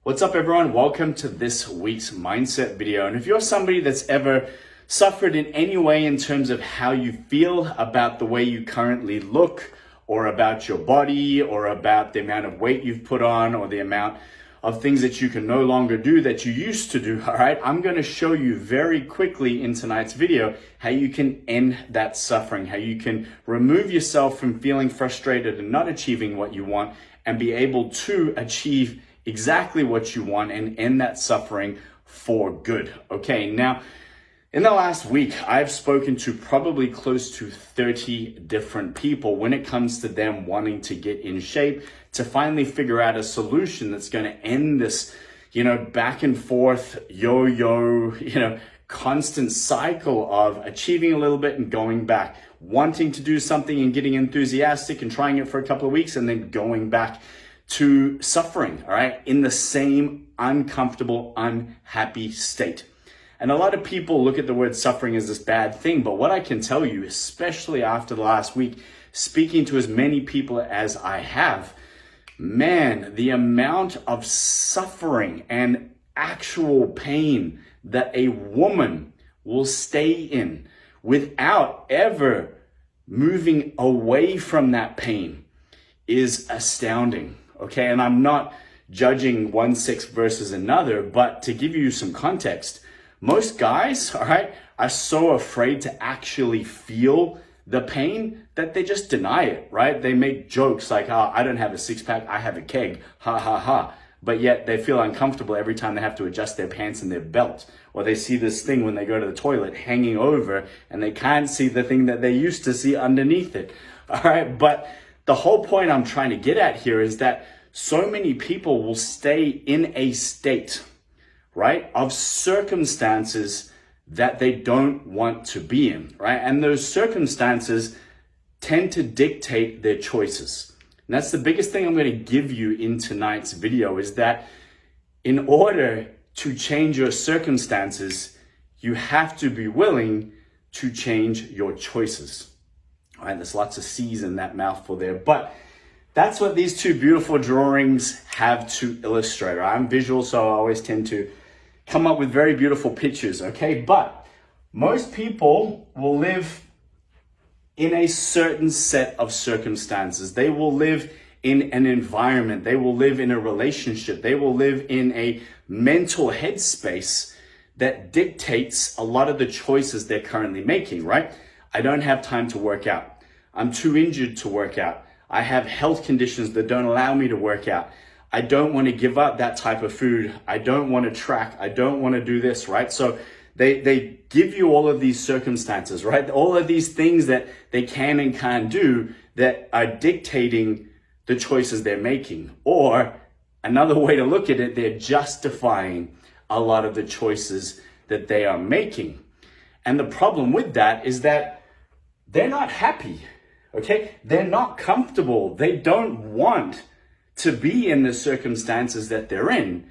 What's up, everyone? Welcome to this week's mindset video. And if you're somebody that's ever suffered in any way in terms of how you feel about the way you currently look, or about your body, or about the amount of weight you've put on, or the amount of things that you can no longer do that you used to do, all right? I'm going to show you very quickly in tonight's video how you can end that suffering, how you can remove yourself from feeling frustrated and not achieving what you want, and be able to achieve exactly what you want and end that suffering for good. Okay, now, in the last week, I've spoken to probably close to 30 different people when it comes to them wanting to get in shape, to finally figure out a solution that's going to end this, back and forth, yo-yo, constant cycle of achieving a little bit and going back, wanting to do something and getting enthusiastic and trying it for a couple of weeks and then going back to suffering, all right, in the same uncomfortable, unhappy state. And a lot of people look at the word suffering as this bad thing, but what I can tell you, especially after the last week, speaking to as many people as I have, man, the amount of suffering and actual pain that a woman will stay in without ever moving away from that pain is astounding. Okay, and I'm not judging one sex versus another, but to give you some context, most guys, all right, are so afraid to actually feel the pain that they just deny it, right? They make jokes like, oh, I don't have a six pack, I have a keg, ha ha ha. But yet they feel uncomfortable every time they have to adjust their pants and their belt. Or they see this thing when they go to the toilet hanging over and they can't see the thing that they used to see underneath it, all right? But the whole point I'm trying to get at here is that so many people will stay in a state, right, of circumstances that they don't want to be in, right? And those circumstances tend to dictate their choices. And that's the biggest thing I'm going to give you in tonight's video, is that in order to change your circumstances, you have to be willing to change your choices. All right, there's lots of C's in that mouthful there, but that's what these two beautiful drawings have to illustrate. Right? I'm visual, so I always tend to come up with very beautiful pictures, okay? But most people will live in a certain set of circumstances. They will live in an environment. They will live in a relationship. They will live in a mental headspace that dictates a lot of the choices they're currently making, right? I don't have time to work out. I'm too injured to work out. I have health conditions that don't allow me to work out. I don't want to give up that type of food. I don't want to track. I don't want to do this, right? So they give you all of these circumstances, right? All of these things that they can and can't do that are dictating the choices they're making. Or another way to look at it, they're justifying a lot of the choices that they are making. And the problem with that is that they're not happy, okay? They're not comfortable. They don't want to be in the circumstances that they're in,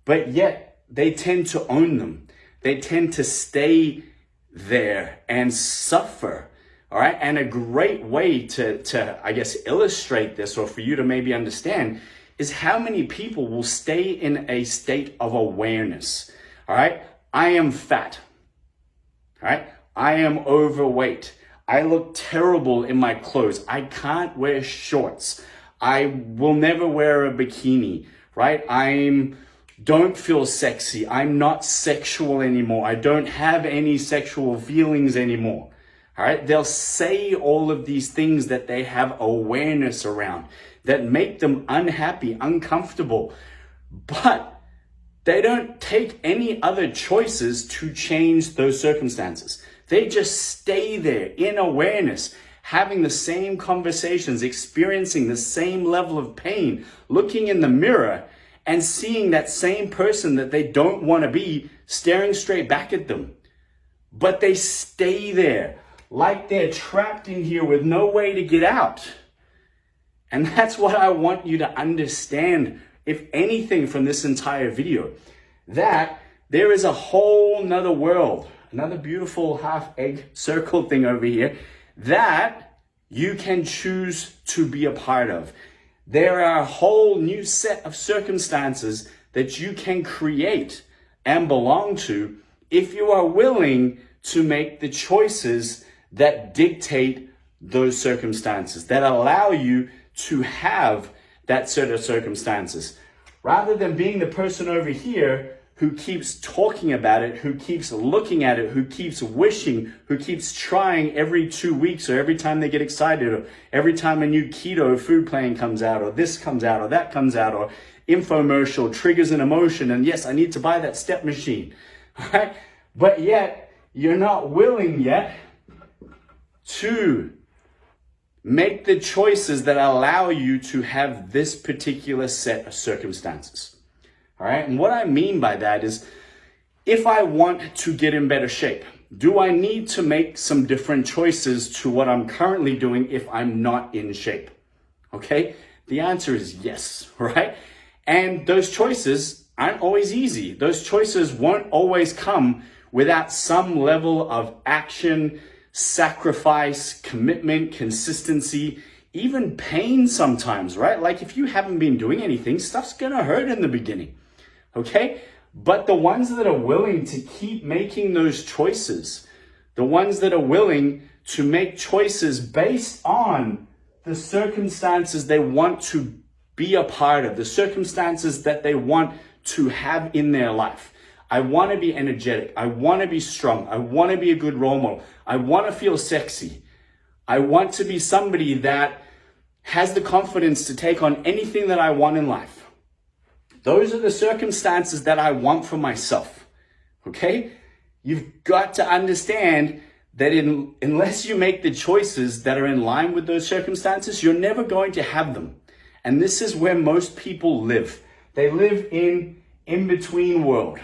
but yet they tend to own them. They tend to stay there and suffer, all right? And a great way to I guess, illustrate this, or for you to maybe understand, is how many people will stay in a state of awareness, all right? I am fat, all right? I am overweight. I look terrible in my clothes. I can't wear shorts. I will never wear a bikini, right? Don't feel sexy. I'm not sexual anymore. I don't have any sexual feelings anymore. All right. They'll say all of these things that they have awareness around that make them unhappy, uncomfortable, but they don't take any other choices to change those circumstances. They just stay there in awareness, having the same conversations, experiencing the same level of pain, looking in the mirror and seeing that same person that they don't want to be staring straight back at them. But they stay there like they're trapped in here with no way to get out. And that's what I want you to understand, if anything, from this entire video, that there is a whole nother world, another beautiful half egg circle thing over here, that you can choose to be a part of. There are a whole new set of circumstances that you can create and belong to if you are willing to make the choices that dictate those circumstances, that allow you to have that set of circumstances. Rather than being the person over here who keeps talking about it, who keeps looking at it, who keeps wishing, who keeps trying every 2 weeks or every time they get excited or every time a new keto food plan comes out or this comes out or that comes out or infomercial triggers an emotion and yes, I need to buy that step machine, right? But yet you're not willing yet to make the choices that allow you to have this particular set of circumstances. All right. And what I mean by that is if I want to get in better shape, do I need to make some different choices to what I'm currently doing if I'm not in shape? Okay. The answer is yes. Right. And those choices aren't always easy. Those choices won't always come without some level of action, sacrifice, commitment, consistency, even pain sometimes, right? Like if you haven't been doing anything, stuff's gonna hurt in the beginning. Okay? But the ones that are willing to keep making those choices, the ones that are willing to make choices based on the circumstances they want to be a part of, the circumstances that they want to have in their life. I want to be energetic. I want to be strong. I want to be a good role model. I want to feel sexy. I want to be somebody that has the confidence to take on anything that I want in life. Those are the circumstances that I want for myself. Okay? You've got to understand that unless you make the choices that are in line with those circumstances, you're never going to have them. And this is where most people live. They live in between world.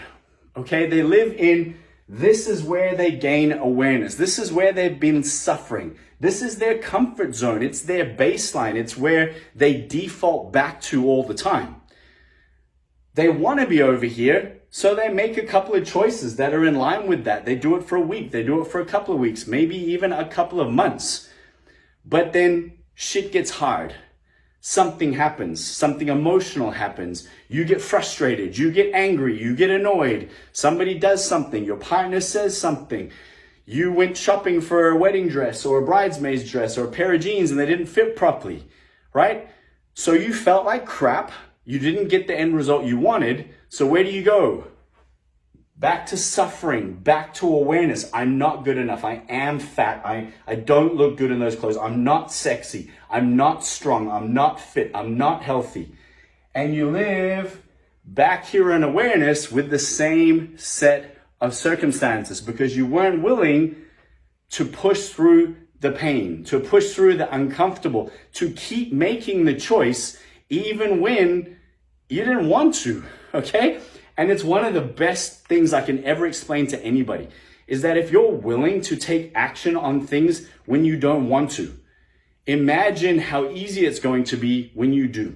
Okay? They live in, this is where they gain awareness. This is where they've been suffering. This is their comfort zone. It's their baseline. It's where they default back to all the time. They want to be over here, so they make a couple of choices that are in line with that. They do it for a week. They do it for a couple of weeks, maybe even a couple of months. But then shit gets hard. Something happens. Something emotional happens. You get frustrated. You get angry. You get annoyed. Somebody does something. Your partner says something. You went shopping for a wedding dress or a bridesmaid's dress or a pair of jeans and they didn't fit properly, right? So you felt like crap. You didn't get the end result you wanted. So where do you go? Back to suffering, back to awareness. I'm not good enough. I am fat. I don't look good in those clothes. I'm not sexy. I'm not strong. I'm not fit. I'm not healthy. And you live back here in awareness with the same set of circumstances because you weren't willing to push through the pain, to push through the uncomfortable, to keep making the choice even when you didn't want to, okay? And it's one of the best things I can ever explain to anybody is that if you're willing to take action on things when you don't want to, imagine how easy it's going to be when you do,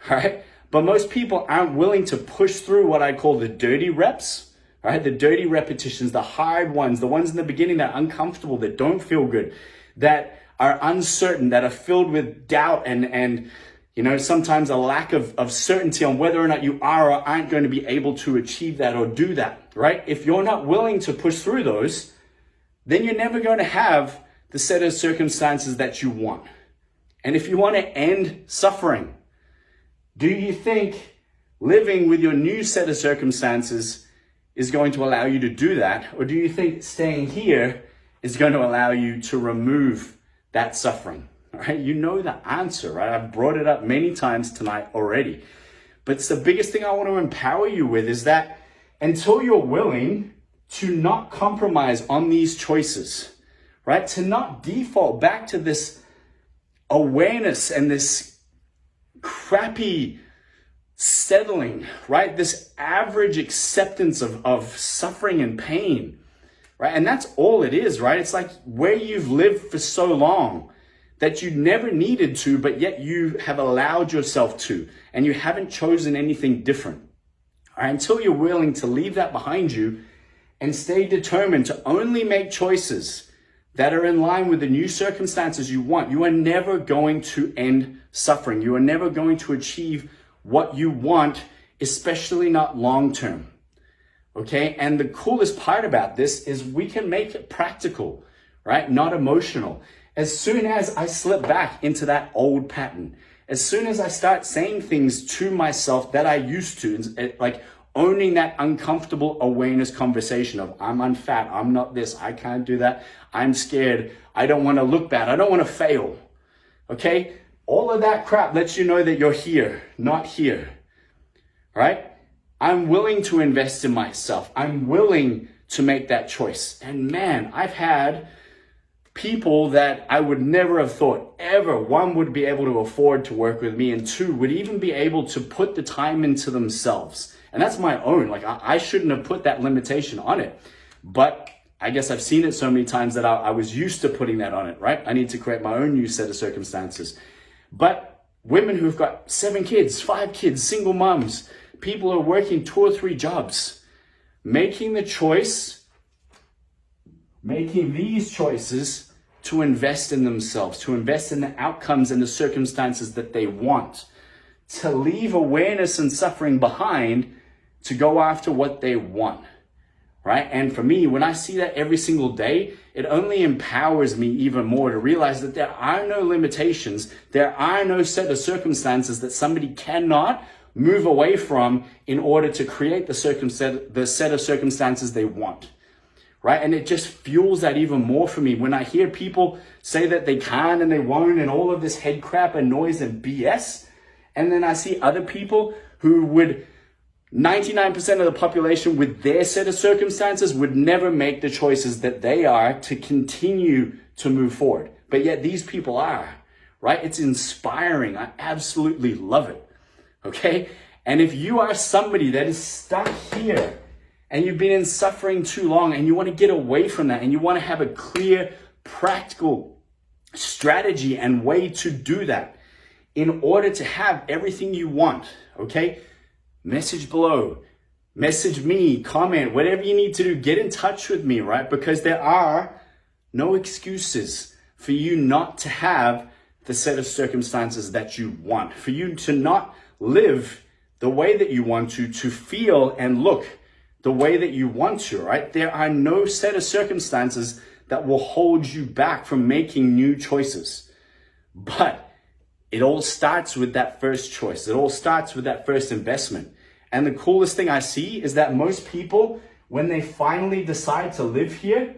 all right? But most people aren't willing to push through what I call the dirty reps, right? The dirty repetitions, the hard ones, the ones in the beginning that are uncomfortable, that don't feel good, that are uncertain, that are filled with doubt and you know, sometimes a lack of certainty on whether or not you are or aren't going to be able to achieve that or do that, right? If you're not willing to push through those, then you're never going to have the set of circumstances that you want. And if you want to end suffering, do you think living with your new set of circumstances is going to allow you to do that? Or do you think staying here is going to allow you to remove that suffering? Right? You know the answer, right? I've brought it up many times tonight already. But it's the biggest thing I want to empower you with is that until you're willing to not compromise on these choices, right? To not default back to this awareness and this crappy settling, right? This average acceptance of suffering and pain, right? And that's all it is, right? It's like where you've lived for so long that you never needed to, but yet you have allowed yourself to, and you haven't chosen anything different. All right, until you're willing to leave that behind you and stay determined to only make choices that are in line with the new circumstances you want, you are never going to end suffering. You are never going to achieve what you want especially not long term. Okay, and the coolest part about this is we can make it practical, right? Not emotional. As soon as I slip back into that old pattern, as soon as I start saying things to myself that I used to, like owning that uncomfortable awareness conversation of I'm unfat, I'm not this, I can't do that, I'm scared, I don't want to look bad, I don't want to fail. Okay, all of that crap lets you know that you're here, not here, right? I'm willing to invest in myself. I'm willing to make that choice. And man, I've had people that I would never have thought ever, one, would be able to afford to work with me, and two, would even be able to put the time into themselves. And that's my own. Like I shouldn't have put that limitation on it. But I guess I've seen it so many times that I was used to putting that on it, right? I need to create my own new set of circumstances. But women who've got 7 kids, 5 kids, single moms, people who are working 2 or 3 jobs, making these choices to invest in themselves, to invest in the outcomes and the circumstances that they want, to leave awareness and suffering behind, to go after what they want, right? And for me, when I see that every single day, it only empowers me even more to realize that there are no limitations, there are no set of circumstances that somebody cannot move away from in order to create the set of circumstances they want, right? And it just fuels that even more for me when I hear people say that they can and they won't and all of this head crap and noise and BS. And then I see other people who would, 99% of the population with their set of circumstances would never make the choices that they are to continue to move forward. But yet these people are, right? It's inspiring. I absolutely love it. Okay? And if you are somebody that is stuck here and you've been in suffering too long and you want to get away from that and you want to have a clear, practical strategy and way to do that in order to have everything you want, okay? Message below, message me, comment, whatever you need to do, get in touch with me, right? Because there are no excuses for you not to have the set of circumstances that you want, for you to not live the way that you want to feel and look the way that you want to, right? There are no set of circumstances that will hold you back from making new choices. But it all starts with that first choice. It all starts with that first investment. And the coolest thing I see is that most people, when they finally decide to live here,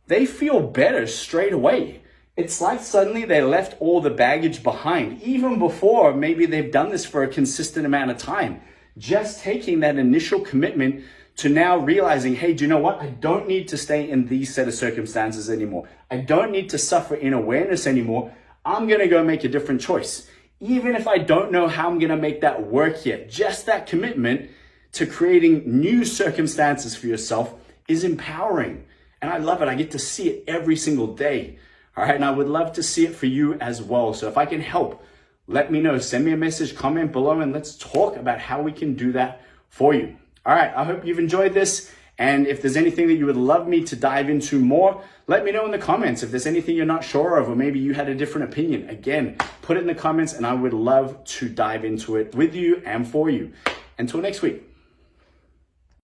they feel better straight away. It's like suddenly they left all the baggage behind, even before maybe they've done this for a consistent amount of time. Just taking that initial commitment to now realizing, hey, do you know what? I don't need to stay in these set of circumstances anymore. I don't need to suffer in awareness anymore. I'm going to go make a different choice. Even if I don't know how I'm going to make that work yet, just that commitment to creating new circumstances for yourself is empowering. And I love it. I get to see it every single day. All right, and I would love to see it for you as well. So if I can help, let me know. Send me a message, comment below, and let's talk about how we can do that for you. All right, I hope you've enjoyed this. And if there's anything that you would love me to dive into more, let me know in the comments. If there's anything you're not sure of, or maybe you had a different opinion, again, put it in the comments and I would love to dive into it with you and for you. Until next week.